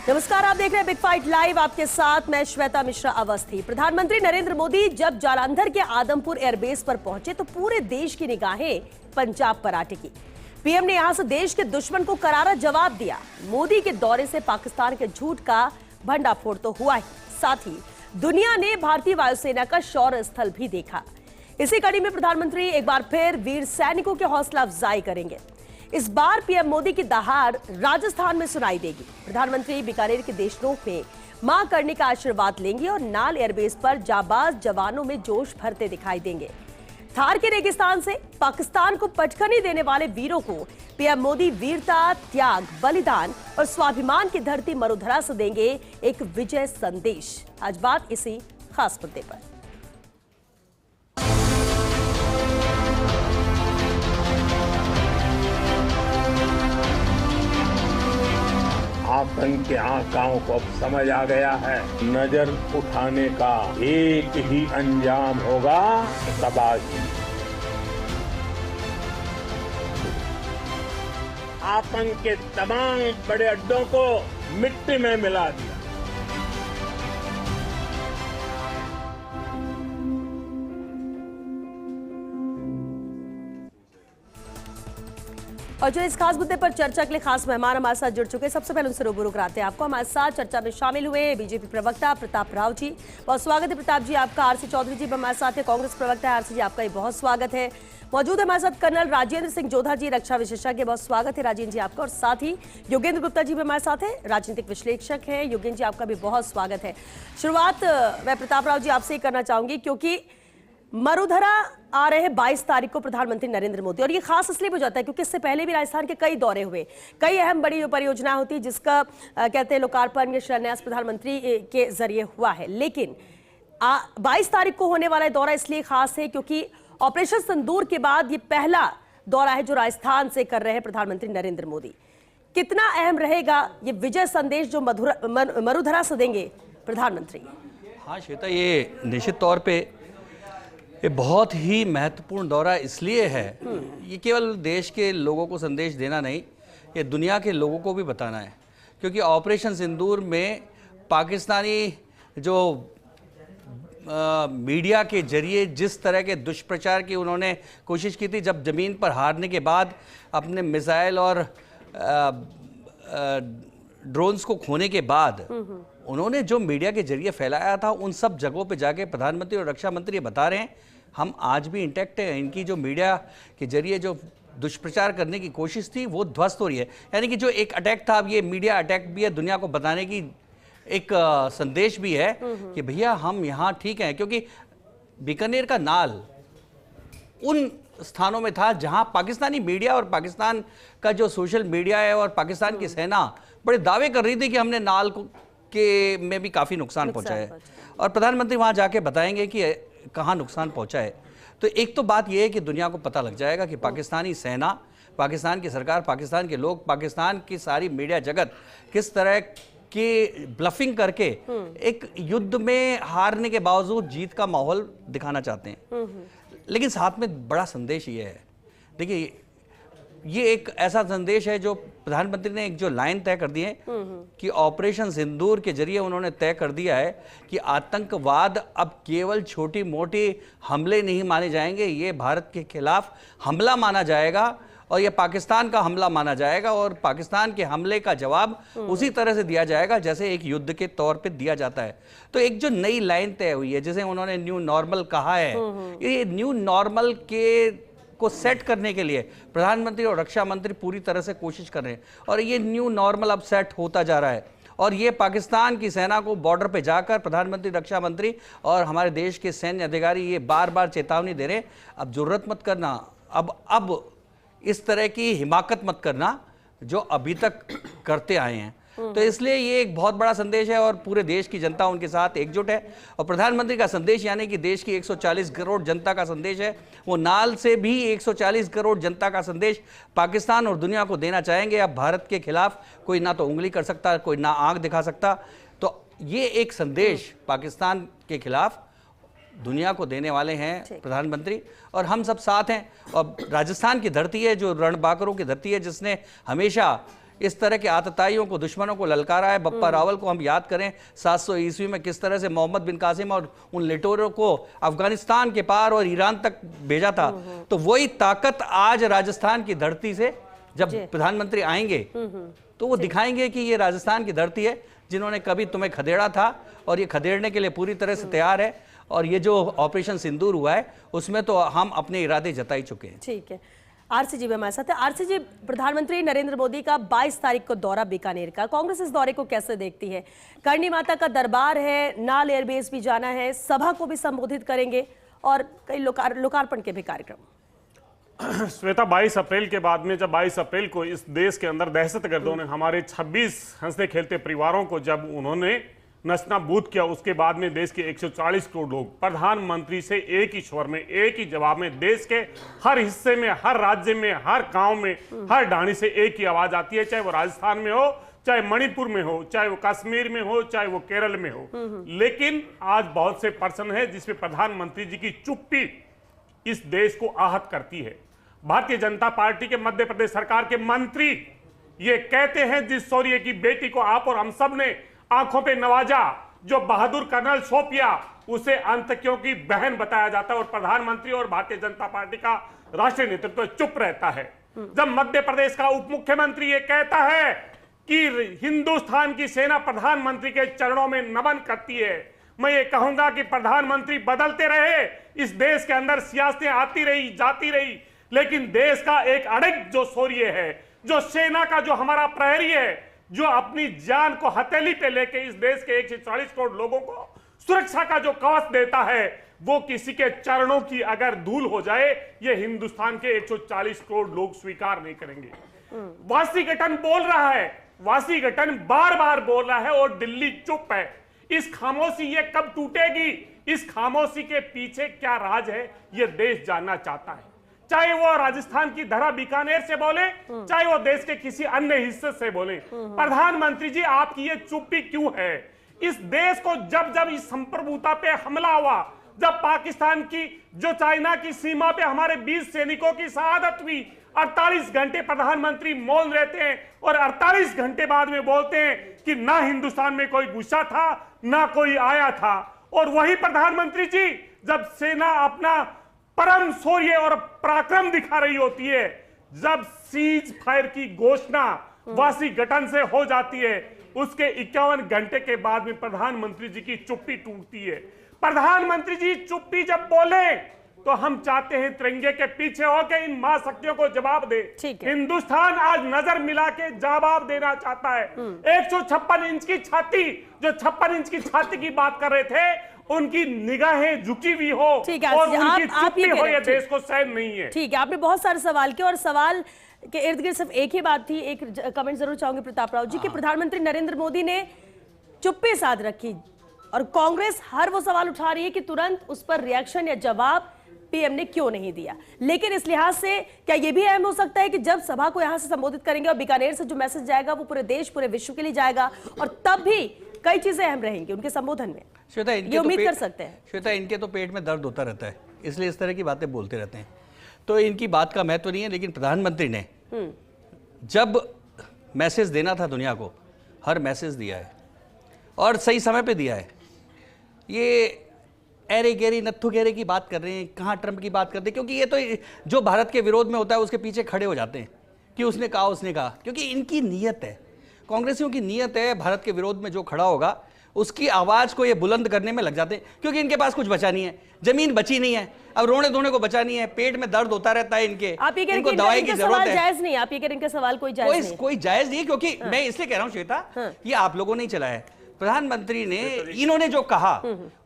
नमस्कार, आप देख रहे हैं बिग फाइट लाइव। आपके साथ मैं श्वेता मिश्रा अवस्थी। प्रधानमंत्री नरेंद्र मोदी जब जालंधर के आदमपुर एयरबेस पर पहुंचे तो पूरे देश की निगाहें पंजाब पर आ टिकी। पीएम ने यहां से देश के दुश्मन को करारा जवाब दिया। मोदी के दौरे से पाकिस्तान के झूठ का भंडाफोड़ तो हुआ ही, साथ ही दुनिया ने भारतीय वायुसेना का शौर्य स्थल भी देखा। इसी कड़ी में प्रधानमंत्री एक बार फिर वीर सैनिकों की हौसला अफजाई करेंगे। इस बार पीएम मोदी की दहाड़ राजस्थान में सुनाई देगी। प्रधानमंत्री बीकानेर के देशनोक में मां करने का आशीर्वाद लेंगे और नाल एयरबेस पर जाबाज जवानों में जोश भरते दिखाई देंगे। थार के रेगिस्तान से पाकिस्तान को पटखनी देने वाले वीरों को पीएम मोदी वीरता, त्याग, बलिदान और स्वाभिमान की धरती मरुधरा से देंगे एक विजय संदेश। आज बात इसी खास मुद्दे पर। आतंक के आकाओं को अब समझ आ गया है, नजर उठाने का एक ही अंजाम होगा, तबाही। आतंक के तमाम बड़े अड्डों को मिट्टी में मिला दिया। और जो इस खास मुद्दे पर चर्चा के लिए खास मेहमान हमारे साथ जुड़ चुके हैं, सबसे पहले उनसे रूबरू कराते हैं आपको। हमारे साथ चर्चा में शामिल हुए बीजेपी प्रवक्ता प्रताप राव जी, बहुत स्वागत है प्रताप जी आपका। आरसी चौधरी जी हमारे साथ है, कांग्रेस प्रवक्ता है। आरसी जी आपका भी बहुत स्वागत है। मौजूद है हमारे साथ कर्नल राजेंद्र सिंह जोधा जी, रक्षा विशेषज्ञ, बहुत स्वागत है राजेंद्र जी आपका। और साथ ही योगेंद्र गुप्ता जी भी हमारे साथ है, राजनीतिक विश्लेषक है। योगेंद्र जी आपका भी बहुत स्वागत है। शुरुआत मैं प्रताप राव जी आपसे ही करना चाहूंगी, क्योंकि मरुधरा आ रहे हैं 22 तारीख को प्रधानमंत्री नरेंद्र मोदी, और ये खास इसलिए हो जाता है क्योंकि इससे पहले भी राजस्थान के कई दौरे हुए, कई अहम बड़ी परियोजना होती है जिसका कहते हैं लोकार्पण या शिलान्यास प्रधानमंत्री के जरिए हुआ है। लेकिन 22 तारीख को होने वाला दौरा इसलिए खास है क्योंकि ऑपरेशन सिंदूर के बाद ये पहला दौरा है जो राजस्थान से कर रहे हैं प्रधानमंत्री नरेंद्र मोदी। कितना अहम रहेगा ये विजय संदेश जो मरुधरा से देंगे प्रधानमंत्री? हाँ श्वेता, ये निश्चित तौर पे ये बहुत ही महत्वपूर्ण दौरा इसलिए है, ये केवल देश के लोगों को संदेश देना नहीं, ये दुनिया के लोगों को भी बताना है। क्योंकि ऑपरेशन सिंदूर में पाकिस्तानी जो मीडिया के जरिए जिस तरह के दुष्प्रचार की उन्होंने कोशिश की थी, जब ज़मीन पर हारने के बाद अपने मिसाइल और ड्रोन्स को खोने के बाद उन्होंने जो मीडिया के जरिए फैलाया था, उन सब जगहों पे जाके प्रधानमंत्री और रक्षा मंत्री ये बता रहे हैं हम आज भी इंटैक्ट हैं। इनकी जो मीडिया के जरिए जो दुष्प्रचार करने की कोशिश थी वो ध्वस्त हो रही है। यानी कि जो एक अटैक था, अब ये मीडिया अटैक भी है, दुनिया को बताने की एक संदेश भी है कि भैया हम यहाँ ठीक हैं। क्योंकि बीकानेर का नाल उन स्थानों में था जहाँ पाकिस्तानी मीडिया और पाकिस्तान का जो सोशल मीडिया है और पाकिस्तान की सेना बड़े दावे कर रही थी कि हमने नाल को के में भी काफ़ी नुकसान पहुंचा है, और प्रधानमंत्री वहां जाके बताएंगे कि कहां नुकसान पहुंचा है। तो एक तो बात यह है कि दुनिया को पता लग जाएगा कि पाकिस्तानी सेना, पाकिस्तान की सरकार, पाकिस्तान के लोग, पाकिस्तान की सारी मीडिया जगत किस तरह की ब्लफिंग करके एक युद्ध में हारने के बावजूद जीत का माहौल दिखाना चाहते हैं। लेकिन साथ में बड़ा संदेश ये है, देखिए ये एक ऐसा संदेश है जो प्रधानमंत्री ने एक जो लाइन तय कर दी है कि ऑपरेशन सिंदूर के जरिए उन्होंने तय कर दिया है कि आतंकवाद अब केवल छोटी मोटी हमले नहीं माने जाएंगे, ये भारत के खिलाफ हमला माना जाएगा और ये पाकिस्तान का हमला माना जाएगा, और पाकिस्तान के हमले का जवाब उसी तरह से दिया जाएगा जैसे एक युद्ध के तौर पे दिया जाता है। तो एक जो नई लाइन तय हुई है, जिसे उन्होंने न्यू नॉर्मल कहा है, ये न्यू नॉर्मल के को सेट करने के लिए प्रधानमंत्री और रक्षा मंत्री पूरी तरह से कोशिश कर रहे हैं, और ये न्यू नॉर्मल अब सेट होता जा रहा है। और ये पाकिस्तान की सेना को बॉर्डर पे जाकर प्रधानमंत्री, रक्षा मंत्री और हमारे देश के सैन्य अधिकारी ये बार बार चेतावनी दे रहे हैं, अब जरूरत मत करना, अब इस तरह की हिमाकत मत करना जो अभी तक करते आए हैं। तो इसलिए ये एक बहुत बड़ा संदेश है और पूरे देश की जनता उनके साथ एकजुट है। और प्रधानमंत्री का संदेश यानी कि देश की 140 करोड़ जनता का संदेश है, वो नाल से भी 140 करोड़ जनता का संदेश पाकिस्तान और दुनिया को देना चाहेंगे। अब भारत के खिलाफ कोई ना तो उंगली कर सकता, कोई ना आंख दिखा सकता। तो ये एक संदेश पाकिस्तान के खिलाफ दुनिया को देने वाले हैं प्रधानमंत्री, और हम सब साथ हैं। और राजस्थान की धरती है जो रणबांकुरों की धरती है, जिसने हमेशा इस तरह के आतताइयों को, दुश्मनों को ललकारा है। बप्पा रावल को हम याद करें 700 ईस्वी में किस तरह से मोहम्मद बिन कासिम और उन लिटोरों को अफगानिस्तान के पार और ईरान तक भेजा था। तो वही ताकत आज राजस्थान की धरती से जब प्रधानमंत्री आएंगे तो वो दिखाएंगे कि ये राजस्थान की धरती है जिन्होंने कभी तुम्हें खदेड़ा था और ये खदेड़ने के लिए पूरी तरह से तैयार है। और ये जो ऑपरेशन सिंदूर हुआ है उसमें तो हम अपने इरादे जताई चुके हैं। ठीक है, आरसी जी हमारे साथ है। आरसी जी, प्रधानमंत्री नरेंद्र मोदी का 22 तारीख को दौरा बीकानेर का, कांग्रेस इस दौरे को कैसे देखती है? करणी माता का दरबार है, नाल एयरबेस भी जाना है, सभा को भी संबोधित करेंगे और कई लोकार्पण के भी कार्यक्रम। श्वेता, 22 अप्रैल के बाद में जब 22 अप्रैल को इस देश के अंदर दहशतगर्दों ने हमारे 26 हंसते खेलते परिवारों को जब उन्होंने नस्ताबूद किया, उसके बाद में देश के 140 करोड़ लोग प्रधानमंत्री से एक ही स्वर में, एक ही जवाब में, देश के हर हिस्से में, हर राज्य में, हर गांव में, हर ढाणी से एक ही आवाज आती है, चाहे वो राजस्थान में हो, चाहे मणिपुर में हो, चाहे वो कश्मीर में हो, चाहे वो केरल में हो। लेकिन आज बहुत से पर्सन है जिसमें प्रधानमंत्री जी की चुप्पी इस देश को आहत करती है। भारतीय जनता पार्टी के मध्य प्रदेश सरकार के मंत्री ये कहते हैं जिस शौर्य की बेटी को आप और हम सब ने आंखों पे नवाजा, जो बहादुर कर्नल शोपिया, उसे आतंकियों की बहन बताया जाता है और प्रधानमंत्री और भारतीय जनता पार्टी का राष्ट्रीय नेतृत्व चुप रहता है। जब मध्य प्रदेश का उप मुख्यमंत्री ये कहता है कि हिंदुस्तान की सेना प्रधानमंत्री के चरणों में नमन करती है, मैं ये कहूंगा कि प्रधानमंत्री बदलते रहे, इस देश के अंदर सियासतें आती रही जाती रही, लेकिन देश का एक अड़िग जो शौर्य है, जो सेना का जो हमारा प्रहरी है, जो अपनी जान को हथेली पे लेके इस देश के 140 करोड़ लोगों को सुरक्षा का जो कवच देता है, वो किसी के चरणों की अगर धूल हो जाए, ये हिंदुस्तान के 140 करोड़ लोग स्वीकार नहीं करेंगे। वाशिंगटन बोल रहा है, वाशिंगटन बार बार बोल रहा है और दिल्ली चुप है। इस खामोशी ये कब टूटेगी? इस खामोशी के पीछे क्या राज है, ये देश जानना चाहता है। चाहे वो राजस्थान की धरा बीकानेर से बोले, चाहे वो देश के किसी अन्य हिस्से से बोले, प्रधानमंत्री जी आपकी ये चुप्पी क्यों है? इस देश को जब जब इस संप्रभुता पे हमला हुआ, जब पाकिस्तान की जो चाइना की सीमा पे हमारे 20 सैनिकों की शहादत हुई, 48 घंटे प्रधानमंत्री मौन रहते हैं और 48 घंटे बाद में बोलते हैं कि ना हिंदुस्तान में कोई घुसा था, ना कोई आया था। और वही प्रधानमंत्री जी जब सेना अपना परम शौर्य और पराक्रम दिखा रही होती है, जब सीज फायर की घोषणा वाशिंगटन से हो जाती है, उसके 51 घंटे के बाद में प्रधानमंत्री जी की चुप्पी टूटती है। प्रधानमंत्री जी चुप्पी जब बोले तो हम चाहते हैं तिरंगे के पीछे होकर इन महाशक्तियों को जवाब दे। हिंदुस्तान आज नजर मिला के जवाब देना चाहता है। 156 इंच की छाती, जो 56 इंच की छाती की बात कर रहे थे, उनकी निगाहें झुकी हुई हो और उनकी चुप्पी हो, ये देश को सहन नहीं है। ठीक है, आपने बहुत सारे सवाल किए और सवाल के इर्द गिर्द सिर्फ एक ही बात थी। एक कमेंट जरूर चाहूंगी प्रताप राव जी कि प्रधानमंत्री नरेंद्र मोदी ने चुप्पी साध रखी और कांग्रेस हर वो सवाल उठा रही है कि तुरंत उस पर रिएक्शन या जवाब पीएम ने क्यों नहीं दिया। लेकिन इस लिहाज से क्या यह भी अहम हो सकता है कि जब सभा को यहां से संबोधित करेंगे और बीकानेर से जो मैसेज जाएगा वो पूरे देश, पूरे विश्व के लिए जाएगा और तब भी कई चीजें अहम रहेंगी उनके संबोधन में? श्वेता, ये उम्मीद कर सकते हैं। श्वेता, इनके तो पेट में दर्द होता रहता है, इसलिए इस तरह की बातें बोलते रहते हैं, तो इनकी बात का महत्व नहीं है। लेकिन प्रधानमंत्री ने जब मैसेज देना था दुनिया को, हर मैसेज दिया है और सही समय पे दिया है। ये एरे गेरी नत्थु गेरे की बात कर रहे हैं, कहाँ ट्रंप की बात करते हैं, क्योंकि ये तो जो भारत के विरोध में होता है उसके पीछे खड़े हो जाते हैं कि उसने कहा, क्योंकि इनकी नीयत है, कांग्रेसियों की नीयत है, भारत के विरोध में जो खड़ा होगा उसकी आवाज को ये बुलंद करने में लग जाते हैं, क्योंकि इनके पास कुछ बचा नहीं है, जमीन बची नहीं है, अब रोने धोने को बचा नहीं है, पेट में दर्द होता रहता है इनके, इनको दवाई की जरूरत है। जायज नहीं, आप ये कह रहे हैं कि सवाल कोई जायज नहीं, कोई जायज नहीं, क्योंकि मैं इसलिए कह रहा हूं श्वेता, ये आप लोगों ने चलाया है। प्रधानमंत्री ने, इन्होंने जो कहा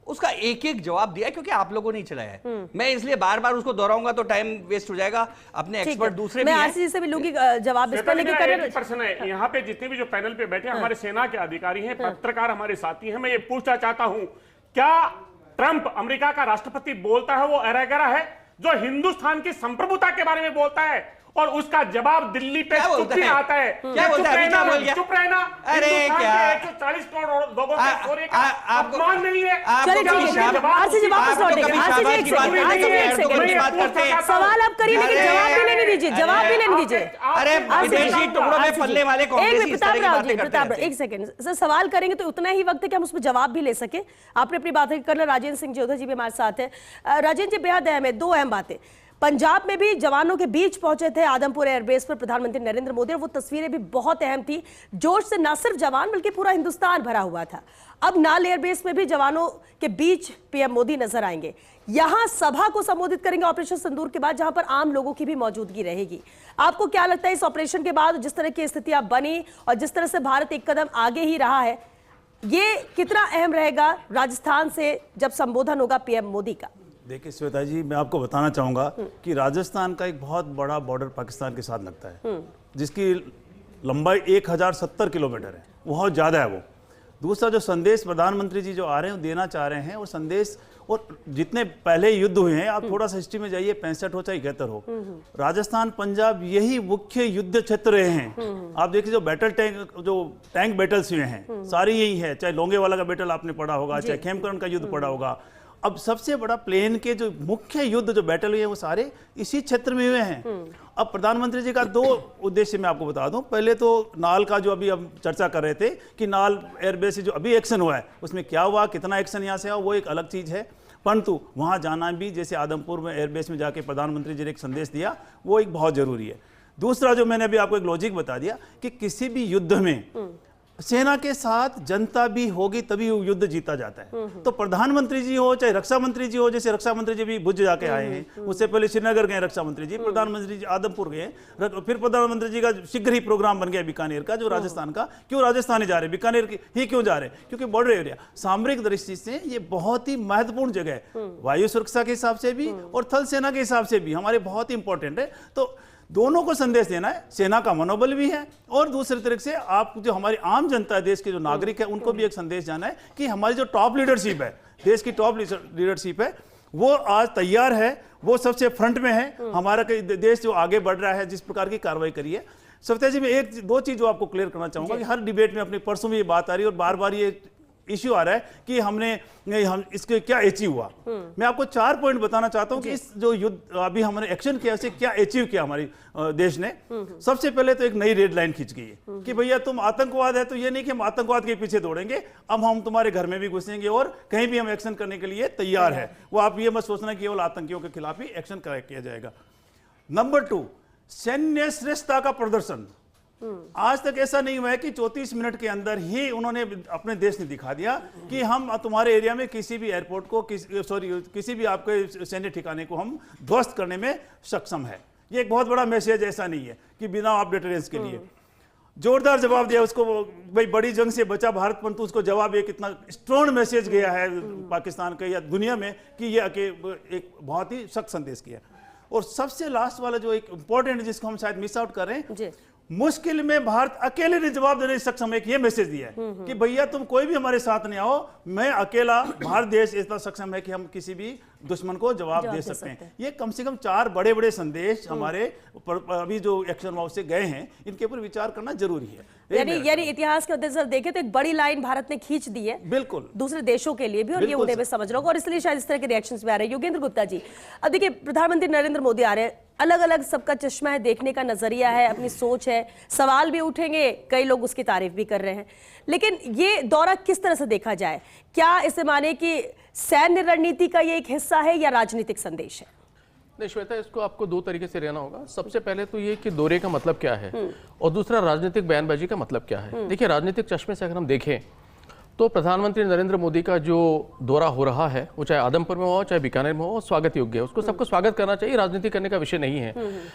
उसका एक एक जवाब दिया, क्योंकि आप लोगों ने चलाया है। मैं इसलिए बार बार उसको दोहराऊंगा तो टाइम वेस्ट हो जाएगा, अपने एक्सपर्ट दूसरे भी हैं। मैं आरसीजी से भी लूंगी जवाब इस पर, लेकिन प्रश्न है यहाँ पे जितने भी जो पैनल पे बैठे हैं हमारे सेना के अधिकारी हैं, पत्रकार हमारे साथी हैं, मैं ये पूछना चाहता हूं, क्या ट्रंप अमेरिका का राष्ट्रपति बोलता है वो एरा-गरा है, जो हिंदुस्तान की संप्रभुता के बारे में बोलता है और उसका जवाब दिल्ली पे क्या चुप बोलता ही है? आता है। क्या बोलता है? क्या बोल गया? चुप रहना। अरे क्या? 140 करोड़ लोगों के सोने का आपको- अपमान नहीं है। चलिए ठीक है, आरसी जी वापस लौटेंगे। आरसी जी एक सेकंड, आरसी जी एक सेकंड, सवाल आप करिए लेकिन जवाब भी लेने दीजिए, जवाब भी लेने दीजिए। अरे विदेशी टुकड़ों में पलने वाले कांग्रेसी इस तरह की बातें करते प्रताप रहते हैं। एक सेकंड सर, सवाल करेंगे तो उतना ही वक्त है कि हम उसमें जवाब भी ले सके। आपने अपनी बातें कर ली। राजेंद्र सिंह जोधा जी भी हमारे साथ है। राजेंद्र जी, बेहद अहम है, दो अहम बातें। पंजाब में भी जवानों के बीच पहुंचे थे आदमपुर एयरबेस पर प्रधानमंत्री नरेंद्र मोदी, और वो तस्वीरें भी बहुत अहम थी। जोश से न सिर्फ जवान बल्कि पूरा हिंदुस्तान भरा हुआ था। अब नाल एयरबेस में भी जवानों के बीच पीएम मोदी नजर आएंगे। यहां सभा को संबोधित करेंगे ऑपरेशन सिंदूर के बाद, जहां पर आम लोगों की भी मौजूदगी रहेगी। आपको क्या लगता है इस ऑपरेशन के बाद जिस तरह की स्थितियां बनी और जिस तरह से भारत एक कदम आगे ही रहा है, ये कितना अहम रहेगा राजस्थान से जब संबोधन होगा पीएम मोदी का? देखिए श्वेता जी, मैं आपको बताना चाहूँगा कि राजस्थान का एक बहुत बड़ा बॉर्डर पाकिस्तान के साथ लगता है, जिसकी लंबाई 1070 किलोमीटर है, बहुत ज़्यादा है वो। दूसरा जो संदेश प्रधानमंत्री जी जो आ रहे हैं देना चाह रहे हैं, वो संदेश, और जितने पहले युद्ध हुए हैं, आप थोड़ा सा हिस्ट्री में जाइए, 65 हो चाहे 71 हो, राजस्थान पंजाब यही मुख्य युद्ध क्षेत्र रहे हैं। आप देखिए जो टैंक बैटल्स हुए हैं सारी यही है, चाहे लोंगे वाला का बैटल आपने पढ़ा होगा, चाहे खेमकरण का युद्ध पढ़ा होगा। अब सबसे बड़ा प्लेन के जो मुख्य युद्ध जो बैटल हुए हैं वो सारे इसी क्षेत्र में हुए हैं। अब प्रधानमंत्री जी का दो उद्देश्य मैं आपको बता दूं। पहले तो नाल का जो अभी हम चर्चा कर रहे थे कि नाल एयरबेस से जो अभी एक्शन हुआ है उसमें क्या हुआ, कितना एक्शन यहाँ से हुआ, वो एक अलग चीज़ है। परंतु वहाँ जाना भी, जैसे आदमपुर में एयरबेस में जाके प्रधानमंत्री जी ने एक संदेश दिया, वो एक बहुत ज़रूरी है। दूसरा जो मैंने अभी आपको एक लॉजिक बता दिया कि किसी भी युद्ध में सेना के साथ जनता भी होगी तभी युद्ध जीता जाता है। तो प्रधानमंत्री जी हो चाहे रक्षा मंत्री जी हो, जैसे रक्षा मंत्री जी भी भुज जाके आए हैं, उससे पहले श्रीनगर गए रक्षा मंत्री जी, प्रधानमंत्री जी आदमपुर गए, फिर प्रधानमंत्री जी का शीघ्र ही प्रोग्राम बन गया बीकानेर का, जो राजस्थान का। क्यों राजस्थान ही जा रहे, बीकानेर ही क्यों जा रहे? क्योंकि बॉर्डर एरिया सामरिक दृष्टि से ये बहुत ही महत्वपूर्ण जगह है, वायु सुरक्षा के हिसाब से भी और थल सेना के हिसाब से भी हमारे बहुत ही इंपॉर्टेंट है। तो दोनों को संदेश देना है, सेना का मनोबल भी है और दूसरी तरफ से आप जो हमारी आम जनता है, देश के जो नागरिक है, उनको भी एक संदेश जाना है कि हमारी जो टॉप लीडरशिप है, देश की टॉप लीडरशिप है, वो आज तैयार है, वो सबसे फ्रंट में है। हमारा देश जो आगे बढ़ रहा है, जिस प्रकार की कार्रवाई करी है। सविता जी, मैं एक दो चीज जो आपको क्लियर करना चाहूंगा कि हर डिबेट में अपने परसों में ये बात आ रही है और बार बार ये इश्यू आ रहा है कि हम इसके क्या अचीव हुआ। मैं आपको 4 पॉइंट बताना चाहता हूं कि इस जो युद्ध अभी हमने एक्शन किया उससे क्या अचीव किया हमारी देश ने। सबसे पहले तो एक नई रेड लाइन खींच गई है कि भैया तुम आतंकवाद है तो ये नहीं कि हम आतंकवाद के पीछे दौड़ेंगे, अब हम तुम्हारे घर में भी घुसेंगे और कहीं भी हम एक्शन करने के लिए तैयार है। वो आप ये मत सोचना कि केवल आतंकियों के खिलाफ ही एक्शन किया जाएगा। नंबर 2, सैन्य श्रेष्ठता का प्रदर्शन। आज तक ऐसा नहीं हुआ है कि 34 मिनट के अंदर ही उन्होंने अपने देश ने दिखा दिया कि हम तुम्हारे एरिया में किसी भी एयरपोर्ट को किसी भी आपके सैन्य ठिकाने को हम ध्वस्त करने में सक्षम है। ये एक बहुत बड़ा मैसेज, ऐसा नहीं है कि बिना आप डिटरेंस के लिए जोरदार जवाब दिया उसको, भाई बड़ी जंग से बचा भारत, परंतु उसको जवाब एक इतना स्ट्रॉन्ग मैसेज गया है पाकिस्तान के या दुनिया में कि ये एक बहुत ही सख्त संदेश किया। और सबसे लास्ट वाला जो एक इंपॉर्टेंट जिसको हम शायद मिस आउट कर रहे हैं, मुश्किल में भारत अकेले ने जवाब देने से सक्षम है। ये मैसेज दिया है कि भैया तुम कोई भी हमारे साथ नहीं आओ, मैं अकेला, भारत देश इतना सक्षम है कि हम किसी भी दुश्मन को जवाब दे सकते हैं। ये कम से कम 4 बड़े बड़े संदेश हमारे अभी जो एक्शन वाउ से गए हैं, इनके ऊपर विचार करना जरूरी है। यानी इतिहास के उद्देश्य से देखें तो एक बड़ी लाइन भारत ने खींच दी है, बिल्कुल दूसरे देशों के लिए भी, और ये उन्हें भी समझ रहा होगा और इसलिए शायद इस तरह के रिएक्शंस भी आ रहे हैं। योगेंद्र गुप्ता जी, अब देखिए प्रधानमंत्री नरेंद्र मोदी आ रहे हैं, अलग अलग सबका चश्मा है, देखने का नजरिया है, अपनी सोच है, सवाल भी उठेंगे, कई लोग उसकी तारीफ भी कर रहे हैं। लेकिन ये दौरा किस तरह से देखा जाए? क्या इसे माने कि सैन्य रणनीति का ये एक हिस्सा है या राजनीतिक संदेश है? नहीं श्वेता, इसको आपको 2 तरीके से रहना होगा। सबसे पहले तो ये कि दौरे का मतलब क्या है और दूसरा राजनीतिक बयानबाजी का मतलब क्या है। देखिए राजनीतिक चश्मे से अगर हम देखें तो प्रधानमंत्री नरेंद्र मोदी का जो दौरा हो रहा है, वो चाहे आदमपुर में हो चाहे बीकानेर में हो, स्वागत योग्य है, उसको सबको स्वागत करना चाहिए, राजनीति करने का विषय नहीं है।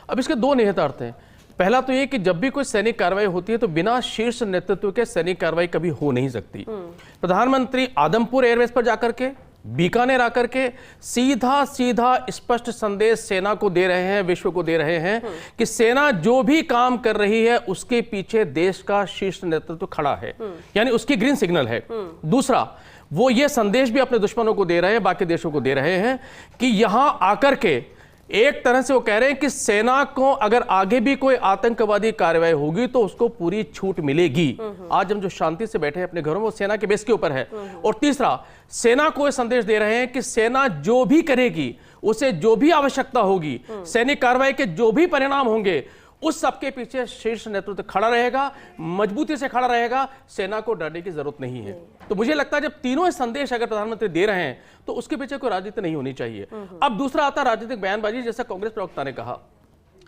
अब इसके 2 निहितार्थ हैं। पहला तो ये कि जब भी कोई सैनिक कार्रवाई होती है तो बिना शीर्ष नेतृत्व के सैनिक कार्रवाई कभी हो नहीं सकती। प्रधानमंत्री आदमपुर एयरबेस पर जाकर के, बीकानेर आकर के सीधा स्पष्ट संदेश सेना को दे रहे हैं, विश्व को दे रहे हैं कि सेना जो भी काम कर रही है उसके पीछे देश का शीर्ष नेतृत्व खड़ा है, यानी उसकी ग्रीन सिग्नल है। दूसरा, वो ये संदेश भी अपने दुश्मनों को दे रहे हैं, बाकी देशों को दे रहे हैं कि यहां आकर के एक तरह से वो कह रहे हैं कि सेना को अगर आगे भी कोई आतंकवादी कार्रवाई होगी तो उसको पूरी छूट मिलेगी। आज हम जो शांति से बैठे हैं अपने घरों में वो सेना के बेस के ऊपर है। और तीसरा, सेना को ये संदेश दे रहे हैं कि सेना जो भी करेगी, उसे जो भी आवश्यकता होगी, सैनिक कार्रवाई के जो भी परिणाम होंगे, उस सबके पीछे शीर्ष नेतृत्व खड़ा रहेगा, मजबूती से खड़ा रहेगा। सेना को डरने की जरूरत नहीं है। तो मुझे लगता है जब तीनों संदेश अगर प्रधानमंत्री दे रहे हैं तो उसके पीछे कोई राजनीति नहीं होनी चाहिए। अब दूसरा आता राजनीतिक बयानबाजी, जैसा कांग्रेस प्रवक्ता ने कहा।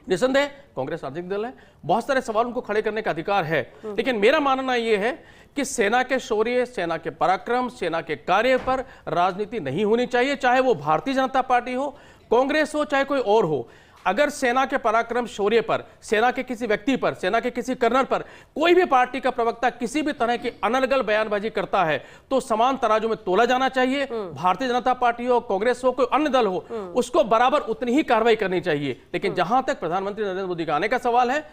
निसंदेह कांग्रेस राजनीतिक दल है, बहुत सारे सवाल उनको खड़े करने का अधिकार है, लेकिन मेरा मानना यह है कि सेना के शौर्य, सेना के पराक्रम, सेना के कार्य पर राजनीति नहीं होनी चाहिए, चाहे वो भारतीय जनता पार्टी हो, कांग्रेस हो, चाहे कोई और हो। अगर सेना के पराक्रम, शौर्य पर, सेना के किसी व्यक्ति पर, सेना के किसी कर्नल पर कोई भी पार्टी का प्रवक्ता किसी भी तरह की अनर्गल बयानबाजी करता है तो समान तराजू में तोला जाना चाहिए। भारतीय जनता पार्टी हो, कांग्रेस हो, कोई अन्य दल हो, उसको बराबर उतनी ही कार्रवाई करनी चाहिए। लेकिन जहां तक प्रधानमंत्री नरेंद्र मोदी का आने का सवाल है,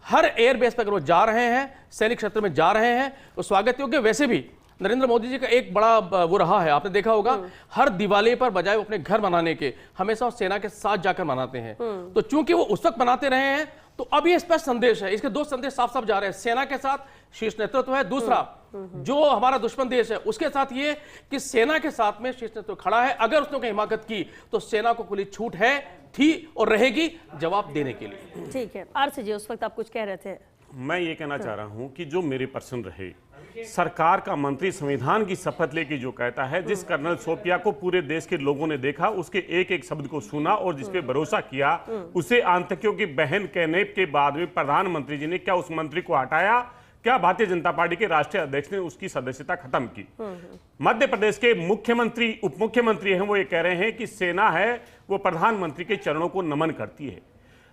हर एयरबेस पर अगर वो जा रहे हैं, सैनिक क्षेत्र में जा रहे हैं, तो स्वागत योग्य। वैसे भी नरेंद्र मोदी जी का एक बड़ा वो रहा है, आपने देखा होगा, हर दिवाली पर बजाय वो अपने घर मनाने के हमेशा वो सेना के साथ जाकर मनाते हैं। तो चूंकि वो उस वक्त मनाते रहे हैं, तो अब ये स्पष्ट संदेश है, इसके दो संदेश साफ साफ जा रहे हैं। सेना के साथ शीर्ष नेतृत्व है, दूसरा जो हमारा दुश्मन देश है उसके साथ ये कि सेना के साथ में शीर्ष नेतृत्व खड़ा है। अगर उसने हिमाकत की तो सेना को खुली छूट है, थी और रहेगी जवाब देने के लिए। ठीक है, आरसी जी, उस वक्त आप कुछ कह रहे थे। मैं ये कहना चाह रहा हूं कि जो मेरे प्रश्न रहे, सरकार का मंत्री संविधान की शपथ लेके जो कहता है, जिस कर्नल सोपिया को पूरे देश के लोगों ने देखा, उसके एक एक शब्द को सुना और जिस पे भरोसा किया, उसे आतंकियों की बहन कहने के बाद में प्रधानमंत्री जी ने क्या उस मंत्री को हटाया? क्या भारतीय जनता पार्टी के राष्ट्रीय अध्यक्ष ने उसकी सदस्यता खत्म की? मध्य प्रदेश के मुख्यमंत्री, उप मुख्यमंत्री हैं, वो ये कह रहे हैं कि सेना है वो प्रधानमंत्री के चरणों को नमन करती है।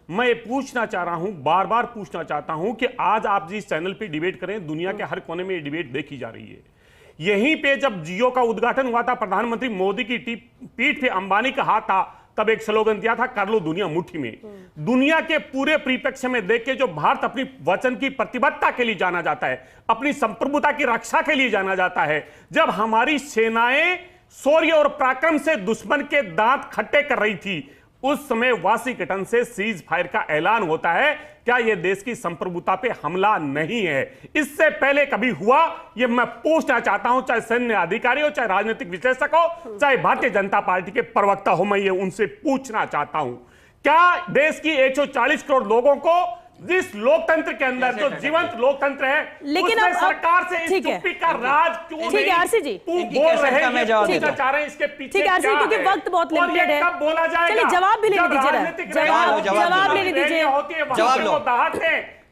मैं ये पूछना चाह रहा हूं, बार बार पूछना चाहता हूं कि आज आप जिस चैनल पे डिबेट करें, दुनिया के हर कोने में ये डिबेट देखी जा रही है। यहीं पे जब जियो का उद्घाटन हुआ था, प्रधानमंत्री मोदी की पीठ पे अंबानी का हाथ था, तब एक स्लोगन दिया था, कर लो दुनिया मुट्ठी में। दुनिया के पूरे परिप्रेक्ष्य में देख के जो भारत अपनी वचन की प्रतिबद्धता के लिए जाना जाता है, अपनी संप्रभुता की रक्षा के लिए जाना जाता है, जब हमारी सेनाएं शौर्य और पराक्रम से दुश्मन के दांत खट्टे कर रही थी, उस समय वाशिंगटन से सीज फायर का ऐलान होता है। क्या यह देश की संप्रभुता पे हमला नहीं है? इससे पहले कभी हुआ? यह मैं पूछना चाहता हूं, चाहे सैन्य अधिकारी हो, चाहे राजनीतिक विश्लेषक हो, चाहे भारतीय जनता पार्टी के प्रवक्ता हो, मैं ये उनसे पूछना चाहता हूं, क्या देश की 140 करोड़ लोगों को जिस लोकतंत्र के अंदर जो जीवंत लोकतंत्र है, लेकिन उसमें अब सरकार से इस ठीक है, चुप्पी का राज क्यों नहीं? ठीक है आरसी जी, बोल रहे हैं, पूछना चाह रहे हैं, इसके पीछे ठीक है आरसी जी, क्या क्योंकि है? वक्त बहुत और ये लिमिटेड है। कब बोला जाएगा? चलिए जवाब भी लेने दीजिए, जवाब लेने दीजिए, जवाब लो।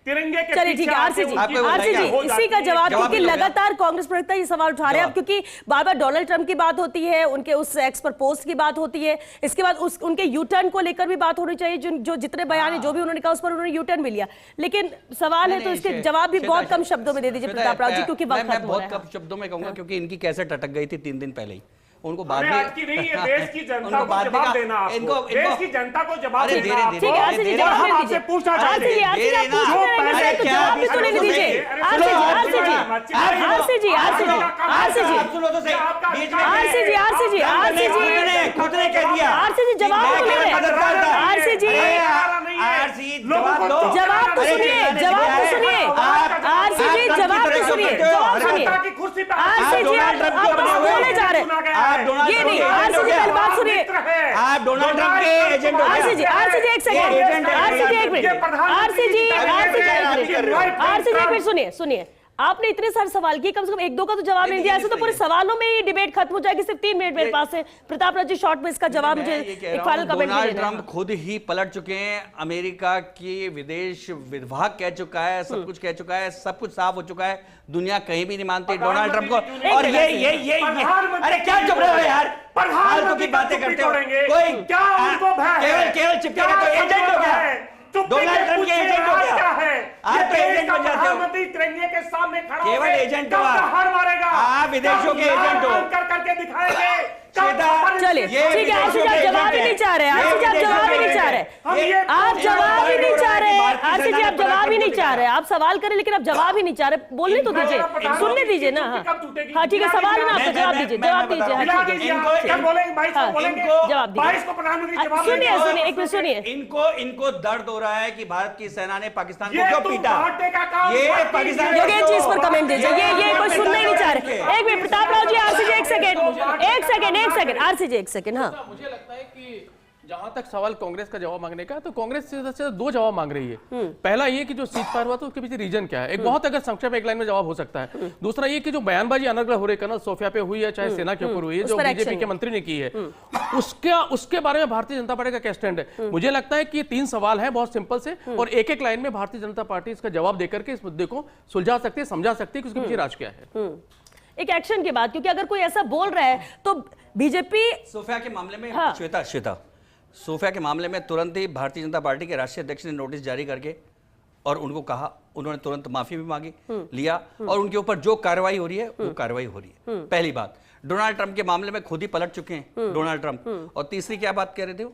तिरंगे के चलिए ठीक है आरसी जी, इसी का जवाब, क्योंकि लगातार कांग्रेस प्रवक्ता ये सवाल उठा रहे हैं अब, क्योंकि बार बार डोनाल्ड ट्रंप की बात होती है, उनके उस एक्स पर पोस्ट की बात होती है, इसके बाद उनके यू टर्न को लेकर भी बात होनी चाहिए, जो जितने बयान है, जो भी उन्होंने कहा उस पर उन्होंने यू टर्न भी लिया, लेकिन सवाल है तो इसके जवाब भी बहुत कम शब्दों में दे दीजिए प्रताप राव जी, क्योंकि वक्त खत्म हो रहा है। बहुत कम शब्दों में कहूंगा क्योंकि इनकी कैसेट अटक गई थी 3 दिन पहले ही। उनको बाद में आज की नहीं है, देश की जनता को जवाब देना, आपको देश की जनता को जवाब देना। ठीक है आरसी जी, जवाब ले लीजिए, पूछना चाहते हैं, आरसी जी जवाब भी तो लेने दीजिए। आरसी जी, आरसी जी, आरसी जी, आरसी जी, आरसी जी, आरसी जी, आरसी जी, आरसी जी, खुद ने कह दिया, आरसी जी जवाब तो ले रहे, आरसी जी जवाब तो सुनिए, जवाब तो सुनिए, आरसी जी जवाब तो सुनिए, जवाब सुनिए, आरसी जी आप बस बोले जा रहे हैं, ये नहीं, आरसी जी पहले बात सुनिए, आप डोनाल्ड ट्रंप के एजेंट हो। आरसी जी एक सेकंड, आरसी जी एक मिनट, आरसी जी एक मिनट सुनिए, आपने इतने सारे सवाल किए, कम से कम एक दो का तो जवाब नहीं दिया, ऐसे तो पूरे सवालों में ही डिबेट खत्म हो जाएगी। सिर्फ 3 मिनट मेरे पास है। प्रताप राव जी शॉर्ट में इसका जवाब मुझे एक फाइनल कमेंट में डोनाल्ड ट्रंप खुद ही पलट चुके हैं, अमेरिका की विदेश विभाग कह चुका है, सब कुछ कह चुका है, सब कुछ साफ हो चुका है, दुनिया कहीं भी नहीं मानती डोनाल्ड ट्रंप को। और ये अरे क्या चुप रहे हो यार, फालतू की बातें करते हो, कोई केवल चिपकेगा तो एजेंट हो गया, डोनाल्ड ट्रंप के एजेंट हो गया है, आप तो एजेंट बन जाते हो, तिरंगे के सामने खड़ा केवल एजेंट हो, हार मारेगा, आप विदेशों के एजेंट हो, करके दिखाएंगे, चलिए ठीक है, आरसी जी आप जवाब ही नहीं चाह रहे, आरसी जी आप जवाब ही नहीं चाह रहे, आप जवाब ही नहीं चाह रहे, आरसी जी आप जवाब ही नहीं चाह रहे, आप सवाल करें लेकिन आप जवाब ही नहीं चाह रहे, बोलने तो दीजिए, सुनने दीजिए ना। हाँ ठीक है, सवाल है ना आपका, जवाब दीजिए, जवाब दीजिए। हाँ ठीक है, जवाब दीजिए। सुनिए सुनिए, एक मिनट सुनिए। इनको दर्द हो रहा है कि भारत की सेना ने पाकिस्तान को क्यों पीटा। ये पाकिस्तान योगेश जी इस पर कमेंट दीजिए, ये कोई सुनना ही नहीं चाह रहे। एक मिनट प्रताप राव जी, आरसी जी एक सेकंड, आरसी जी एक सेकंड। हाँ मुझे लगता है कि जहां तक सवाल कांग्रेस का जवाब मांगने का है, तो कांग्रेस से दो जवाब मांग रही है। पहला ये कि जो सीज फायर हुआ तो उसके पीछे रीजन क्या है, एक बहुत अगर संक्षेप में एक लाइन में जवाब हो सकता है। दूसरा ये कि जो बयानबाजी अनर्गल हो रही कर्नल सोफिया पे हुई है, चाहे सेना के ऊपर हुई है, जो बीजेपी के मंत्री ने की है, उसके बारे में भारतीय जनता पार्टी का क्या स्टैंड है। मुझे लगता है कि ये 3 सवाल है बहुत सिंपल से, और एक एक लाइन में भारतीय जनता पार्टी इसका जवाब देकर के इस मुद्दे को सुलझा सकती है, समझा सकती है कि उसके पीछे राज क्या है। एक एक्शन के बाद, क्योंकि अगर कोई ऐसा बोल रहा है तो बीजेपी सोफिया के मामले में हाँ। श्वेता सोफिया के मामले में तुरंत ही भारतीय जनता पार्टी के राष्ट्रीय अध्यक्ष ने नोटिस जारी करके और उनको कहा, उन्होंने तुरंत माफी भी मांगी, लिया, और उनके ऊपर जो कार्रवाई हो रही है वो कार्रवाई हो रही है। पहली बात, डोनाल्ड ट्रंप के मामले में खुद ही पलट चुके हैं डोनाल्ड ट्रंप। और तीसरी क्या बात कह रहे थे वो?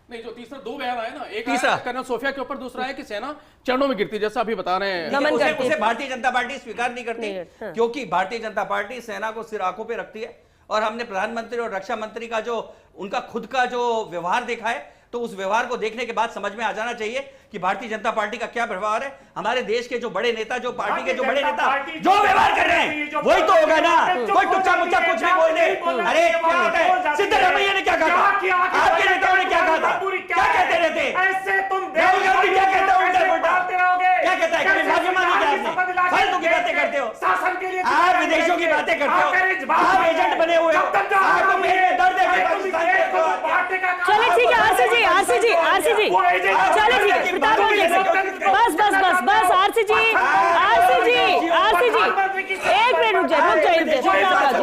नहीं, जो तीसरा 2 बयान आए ना, एक तीसरा कर्नल सोफिया के ऊपर, दूसरा है कि सेना चरणों में गिरती, जैसा अभी बता रहे हैं। उसे भारतीय जनता पार्टी स्वीकार नहीं करती, क्योंकि भारतीय जनता पार्टी सेना को सिर आंखों पे रखती है। और हमने प्रधानमंत्री और रक्षा मंत्री का जो उनका खुद का जो व्यवहार देखा है, तो उस व्यवहार को देखने के बाद समझ में आ जाना चाहिए कि भारतीय जनता पार्टी का क्या व्यवहार है। हमारे देश के जो बड़े नेता, जो पार्टी के जो बड़े नेता जो व्यवहार कर रहे हैं वही तो होगा ना। कोई टुच्चा मुच्चा कुछ नहीं बोल दे। अरे क्या होता है, सिद्धरामैया ने क्या कहा था, आपके नेताओं ने क्या कहा था, क्या कहते रहते, राहुल गांधी क्या कहता है, उल्टा पुल्टा क्या कहता है, कभी माफी मांगी क्या आपने, फालतू की बातें करते हो आप, विदेशों की बातें करते हो आप, एजेंट बने हुए हो, आपको पेट में दर्द है पाकिस्तान के। चले ठीक है, आरसी जी चले ठीक है, प्रताप राव जी बस आरसी जी एक मिनट रुक जाइए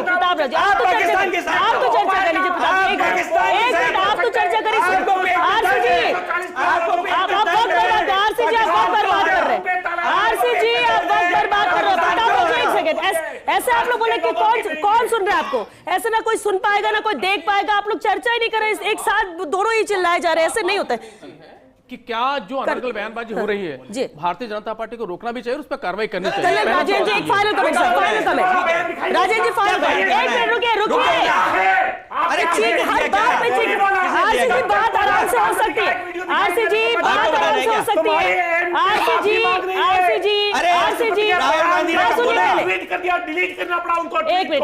प्रताप राव जी, आप तो चर्चा कर लीजिए प्रताप, एक मिनट आप तो चर्चा करिए। आरसी जी आप वक्त बर्बाद कर रहे हैं, आरसी जी आप वक्त बर्बाद कर रहे हैं। प्रताप राव जी एक सेकंड, ऐसे आप लोग बोले कि कौन सुन रहा है आपको, ऐसे ना कोई सुन पाएगा ना कोई देख पाएगा, आप लोग चर्चा ही नहीं कर रहे, एक साथ दोनों ही चिल्लाए जा रहे हैं, ऐसे नहीं होता है। कि क्या जो अनर्गल बयानबाजी हो रही जी। है, भारतीय जनता पार्टी को रोकना भी चाहिए और उस पर कार्रवाई करनी चाहिए। राजेंद्र जी एक फाइनल कमेंट, राजेंद्र जी फाइनल कमेंट, एक मिनट रुकिए। अरे ठीक है, हर बात पे ठीक, आरसी जी बात आराम से हो सकती है, आरसी जी बात आराम से हो सकती है, आरसी जी एक मिनट,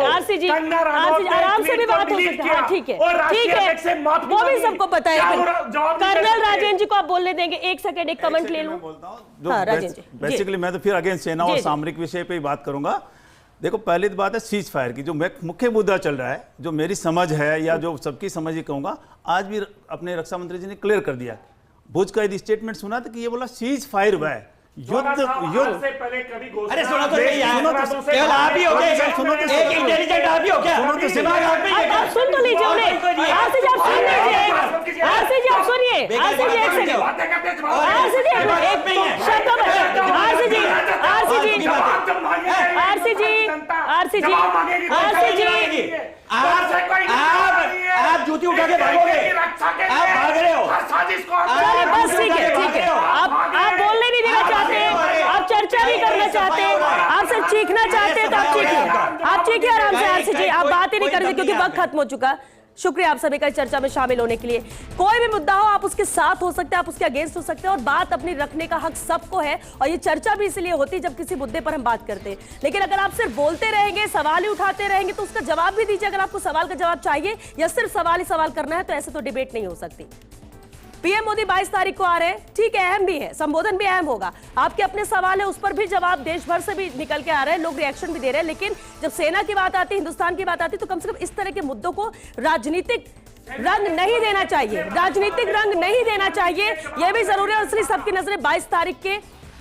आरसी जी आराम से भी बात हो सकती है। ठीक है, वो भी सबको पता है। कर्नल राजेंद्र जी को आप बोलने देंगे, एक सेकंड एक कमेंट ले लूं। हाँ, राजेंद्र जी बेसिकली मैं तो फिर अगेंस्ट सेना और सामरिक विषय पे ही बात करूंगा। देखो, पहली बात है सीज फायर की, जो मुख्य मुद्दा चल रहा है, जो मेरी समझ है या जो सबकी समझ ही कहूंगा, आज भी अपने रक्षा मंत्री जी ने क्लियर कर दिया। भुज का यदि स्टेटमेंट सुना था कि ये बोला सीज फायर हुआ है, युद्ध से पहले कभी घोषणा, अरे सुनो तो सही यार, केवल आप ही हो क्या, एक इंटेलिजेंट आप ही हो क्या, दिमाग आप में ही है क्या? आप सुन तो लीजिए उन्हें, आरसी जी आप सुन लीजिए, आरसी जी आप सुनिए, आरसी जी एक सेकंड, आरसी जी एक शब्द में, आप जूती उठा के भागोगे, आप भाग रहे हो। चलिए बस ठीक है, आप बोलने नहीं देना चाहते, आप चर्चा नहीं करना चाहते, आप सिर्फ चीखना चाहते हैं, तो आप चीखिए आराम से। आरसी जी आप बात ही नहीं कर रहे क्योंकि वक्त खत्म हो चुका। शुक्रिया आप सभी का इस चर्चा में शामिल होने के लिए। कोई भी मुद्दा हो आप उसके साथ हो सकते हैं, आप उसके अगेंस्ट हो सकते हैं, और बात अपनी रखने का हक सबको है। और ये चर्चा भी इसलिए होती है जब किसी मुद्दे पर हम बात करते हैं। लेकिन अगर आप सिर्फ बोलते रहेंगे, सवाल ही उठाते रहेंगे, तो उसका जवाब भी दीजिए। अगर आपको सवाल का जवाब चाहिए या सिर्फ सवाल ही सवाल करना है, तो ऐसे तो डिबेट नहीं हो सकती। पीएम मोदी 22 तारीख को आ रहे हैं, ठीक है, अहम भी है, संबोधन भी अहम होगा, आपके अपने सवाल है उस पर भी जवाब देश भर से भी निकल के आ रहे हैं, लोग रिएक्शन भी दे रहे हैं। लेकिन जब सेना की बात आती है, हिंदुस्तान की बात आती है, तो कम से कम इस तरह के मुद्दों को राजनीतिक रंग नहीं देना चाहिए, राजनीतिक रंग नहीं देना चाहिए, यह भी जरूरी है। इसलिए सबकी नजरें 22 तारीख के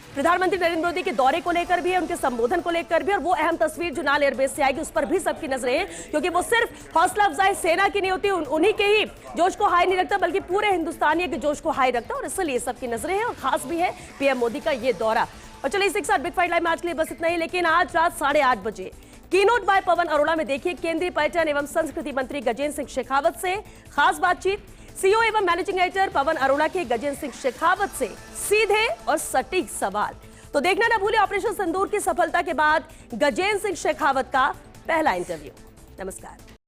प्रधानमंत्री नरेंद्र मोदी के दौरे को लेकर भी है, उनके संबोधन को लेकर भी, और वो अहम तस्वीर जो नाल एयरबेस से आएगी उस पर भी सबकी नजरें हैं, क्योंकि वो सिर्फ हौसला अफजाई सेना की नहीं होती, उन्हीं के ही जोश को हाई नहीं रखता, बल्कि पूरे हिंदुस्तानियों के जोश को हाई रखता है। और इसलिए सबकी नजरें हैं, और खास भी है पीएम मोदी का ये दौरा। और चलिए इसी के साथ बिग फाइट लाइव में आज के लिए बस इतना ही। लेकिन आज रात 8:30 बजे कीनोट बाय पवन अरोड़ा में देखिए केंद्रीय पर्यटन एवं संस्कृति मंत्री गजेंद्र सिंह शेखावत से खास बातचीत। सीईओ एवं मैनेजिंग एडिटर पवन अरोड़ा के गजेंद्र सिंह शेखावत से सीधे और सटीक सवाल। तो देखना ना भूले ऑपरेशन सिंदूर की सफलता के बाद गजेंद्र सिंह शेखावत का पहला इंटरव्यू। नमस्कार।